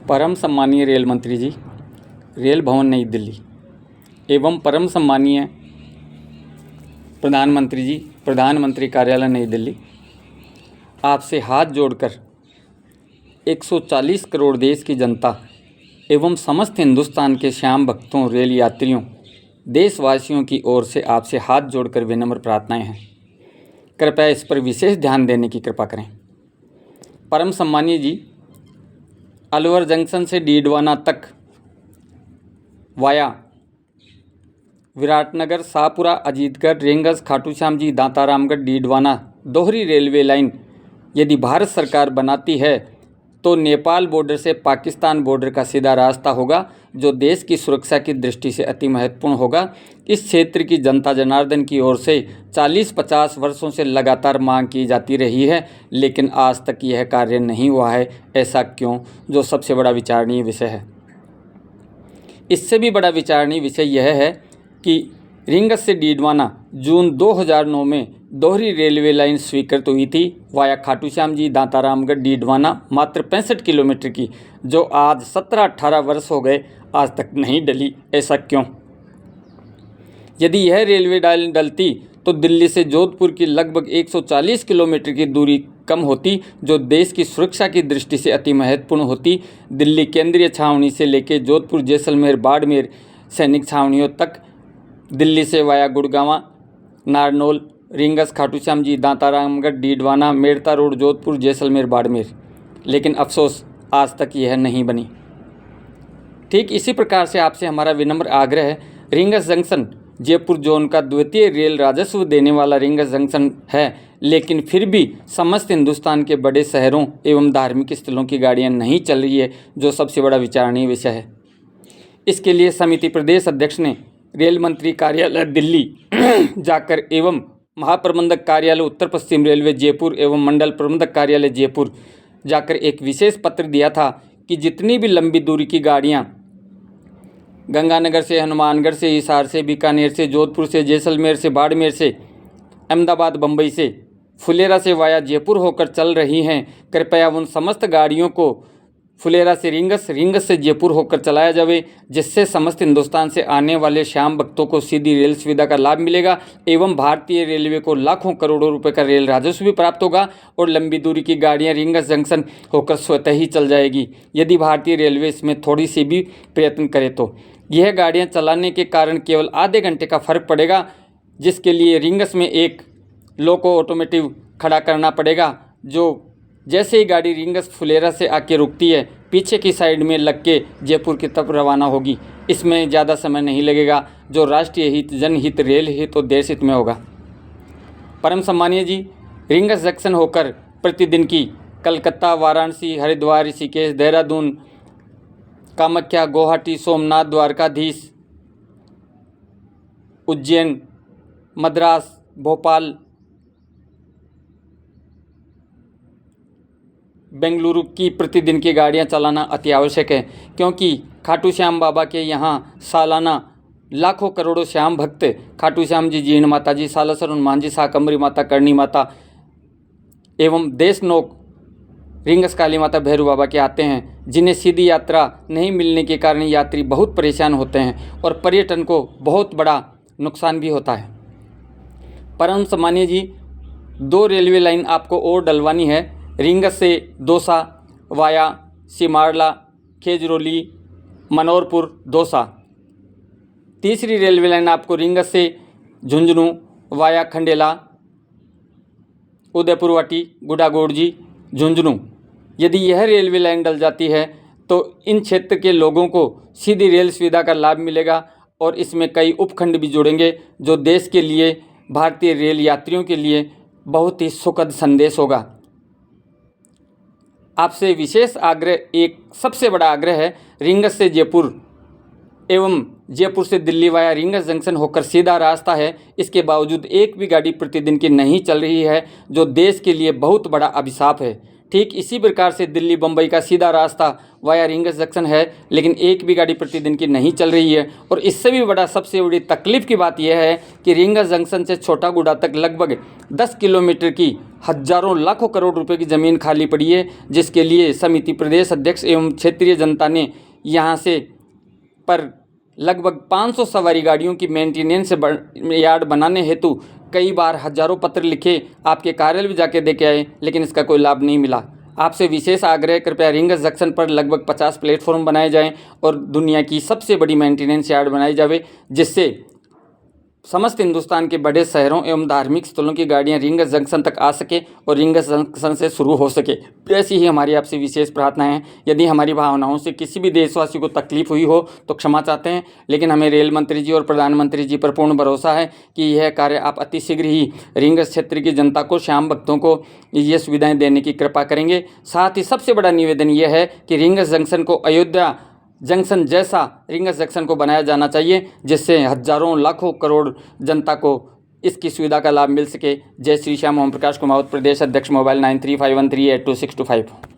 परम सम्मानीय रेल मंत्री जी, रेल भवन नई दिल्ली एवं परम सम्मानीय प्रधानमंत्री जी, प्रधानमंत्री कार्यालय नई दिल्ली, आपसे हाथ जोड़कर 140 करोड़ देश की जनता एवं समस्त हिंदुस्तान के श्याम भक्तों, रेल यात्रियों, देशवासियों की ओर से आपसे हाथ जोड़कर विनम्र प्रार्थनाएं हैं। कृपया इस पर विशेष ध्यान देने की कृपा करें। परम सम्मानीय जी, अलवर जंक्शन से डीडवाना तक वाया विराटनगर, शाहपुरा, अजीतगढ़, रेंगस, खाटू श्याम जी, दांता रामगढ़, डीडवाना दोहरी रेलवे लाइन यदि भारत सरकार बनाती है तो नेपाल बॉर्डर से पाकिस्तान बॉर्डर का सीधा रास्ता होगा, जो देश की सुरक्षा की दृष्टि से अति महत्वपूर्ण होगा। इस क्षेत्र की जनता जनार्दन की ओर से 40-50 वर्षों से लगातार मांग की जाती रही है, लेकिन आज तक यह कार्य नहीं हुआ है। ऐसा क्यों? जो सबसे बड़ा विचारणीय विषय है। इससे भी बड़ा विचारणीय विषय यह है कि रिंगस से डीडवाना जून 2009 में दोहरी रेलवे लाइन स्वीकृत हुई थी वाया खाटू श्याम जी, दांता रामगढ़, डीडवाना, मात्र 65 किलोमीटर की, जो आज 17-18 वर्ष हो गए आज तक नहीं डली। ऐसा क्यों? यदि यह रेलवे लाइन डलती तो दिल्ली से जोधपुर की लगभग 140 किलोमीटर की दूरी कम होती, जो देश की सुरक्षा की दृष्टि से अति महत्वपूर्ण होती। दिल्ली केंद्रीय छावनी से लेकर जोधपुर, जैसलमेर, बाड़मेर सैनिक छावनियों तक, दिल्ली से वाया गुड़गांव, नारनौल, रिंगस, खाटू श्याम जी, दांता रामगढ़, डीडवाना, मेड़ता रोड, जोधपुर, जैसलमेर, बाड़मेर, लेकिन अफसोस आज तक यह नहीं बनी। ठीक इसी प्रकार से आपसे हमारा विनम्र आग्रह है, रिंगस जंक्शन जयपुर जोन का द्वितीय रेल राजस्व देने वाला रिंगस जंक्शन है, लेकिन फिर भी समस्त हिंदुस्तान के बड़े शहरों एवं धार्मिक स्थलों की गाड़ियां नहीं चल रही है, जो सबसे बड़ा विचारणीय विषय है। इसके लिए समिति प्रदेश अध्यक्ष ने रेल मंत्री कार्यालय दिल्ली जाकर एवं महाप्रबंधक कार्यालय उत्तर पश्चिम रेलवे जयपुर एवं मंडल प्रबंधक कार्यालय जयपुर जाकर एक विशेष पत्र दिया था कि जितनी भी लंबी दूरी की गाड़ियां गंगानगर से, हनुमानगढ़ से, हिसार से, बीकानेर से, जोधपुर से, जैसलमेर से, बाड़मेर से, अहमदाबाद, बम्बई से, फुलेरा से वाया जयपुर होकर चल रही हैं, कृपया उन समस्त गाड़ियों को फुलेरा से रिंगस, रिंगस से जयपुर होकर चलाया जावे, जिससे समस्त हिंदुस्तान से आने वाले श्याम भक्तों को सीधी रेल सुविधा का लाभ मिलेगा एवं भारतीय रेलवे को लाखों करोड़ों रुपए का रेल राजस्व भी प्राप्त होगा और लंबी दूरी की गाड़ियां रिंगस जंक्शन होकर स्वतः ही चल जाएगी, यदि भारतीय रेलवे इसमें थोड़ी सी भी प्रयत्न करे तो। यह गाड़ियां चलाने के कारण केवल आधे घंटे का फर्क पड़ेगा, जिसके लिए रिंगस में एक लोको ऑटोमेटिव खड़ा करना पड़ेगा, जो जैसे ही गाड़ी रिंगस फुलेरा से आके रुकती है, पीछे की साइड में लग के जयपुर की तरफ रवाना होगी। इसमें ज़्यादा समय नहीं लगेगा, जो राष्ट्रीय हित, जनहित, रेल हित और देश हित में होगा। परम सम्मानीय जी, रिंगस जंक्शन होकर प्रतिदिन की कलकत्ता, वाराणसी, हरिद्वार, ऋषिकेश, देहरादून, कामाख्या, गुवाहाटी, सोमनाथ, द्वारकाधीश, उज्जैन, मद्रास, भोपाल, बेंगलुरु की प्रतिदिन की गाड़ियां चलाना अति आवश्यक है, क्योंकि खाटू श्याम बाबा के यहाँ सालाना लाखों करोड़ों श्याम भक्त खाटू श्याम जी, जीण माता जी, सालासर हनुमान जी, शाकंभरी माता, करणी माता एवं देशनोक रिंगस काली माता, भैरू बाबा के आते हैं, जिन्हें सीधी यात्रा नहीं मिलने के कारण यात्री बहुत परेशान होते हैं और पर्यटन को बहुत बड़ा नुकसान भी होता है। परम सम्मानीय जी, 2 रेलवे लाइन आपको और डलवानी है, रिंगस से दौसा वाया सिमारला, खेजरोली, मनोरपुर, दौसा। तीसरी रेलवे लाइन आपको रिंगस से झुंझुनू वाया खंडेला, उदयपुरवाटी, गुडागोड़जी, झुंझुनू। यदि यह रेलवे लाइन डल जाती है तो इन क्षेत्र के लोगों को सीधी रेल सुविधा का लाभ मिलेगा और इसमें कई उपखंड भी जुड़ेंगे, जो देश के लिए, भारतीय रेल यात्रियों के लिए बहुत ही सुखद संदेश होगा। आपसे विशेष आग्रह, एक सबसे बड़ा आग्रह है, रिंगस से जयपुर एवं जयपुर से दिल्ली वाया रिंगस जंक्शन होकर सीधा रास्ता है, इसके बावजूद एक भी गाड़ी प्रतिदिन की नहीं चल रही है, जो देश के लिए बहुत बड़ा अभिशाप है। ठीक इसी प्रकार से दिल्ली बम्बई का सीधा रास्ता वाया रिंगस जंक्शन है, लेकिन एक भी गाड़ी प्रतिदिन की नहीं चल रही है। और इससे भी बड़ा सबसे बड़ी तकलीफ़ की बात यह है कि रिंगस जंक्शन से छोटागुड़ा तक लगभग 10 किलोमीटर की हजारों लाखों करोड़ रुपए की ज़मीन खाली पड़ी है, जिसके लिए समिति प्रदेश अध्यक्ष एवं क्षेत्रीय जनता ने यहाँ से पर लगभग 500 सवारी गाड़ियों की मेंटेनेंस यार्ड बनाने हेतु कई बार हजारों पत्र लिखे, आपके कार्यालय भी जाके देके आए, लेकिन इसका कोई लाभ नहीं मिला। आपसे विशेष आग्रह, कृपया रिंगस जंक्शन पर लगभग 50 प्लेटफॉर्म बनाए जाएं और दुनिया की सबसे बड़ी मेंटेनेंस यार्ड बनाई जावे, जिससे समस्त हिंदुस्तान के बड़े शहरों एवं धार्मिक स्थलों की गाड़ियां रिंगस जंक्शन तक आ सके और रिंगस जंक्शन से शुरू हो सके। ऐसी ही हमारी आपसे विशेष प्रार्थना है। यदि हमारी भावनाओं से किसी भी देशवासी को तकलीफ हुई हो तो क्षमा चाहते हैं, लेकिन हमें रेल मंत्री जी और प्रधानमंत्री जी पर पूर्ण भरोसा है कि यह कार्य आप अति शीघ्र ही रिंगस क्षेत्र की जनता को, श्याम भक्तों को ये सुविधाएँ देने की कृपा करेंगे। साथ ही सबसे बड़ा निवेदन यह है कि रिंगस जंक्शन को अयोध्या जंक्शन जैसा रिंगस जंक्शन को बनाया जाना चाहिए, जिससे हजारों लाखों करोड़ जनता को इसकी सुविधा का लाभ मिल सके। जय श्री श्याम। ओम प्रकाश कुमावत, प्रदेश अध्यक्ष, मोबाइल 9351382625।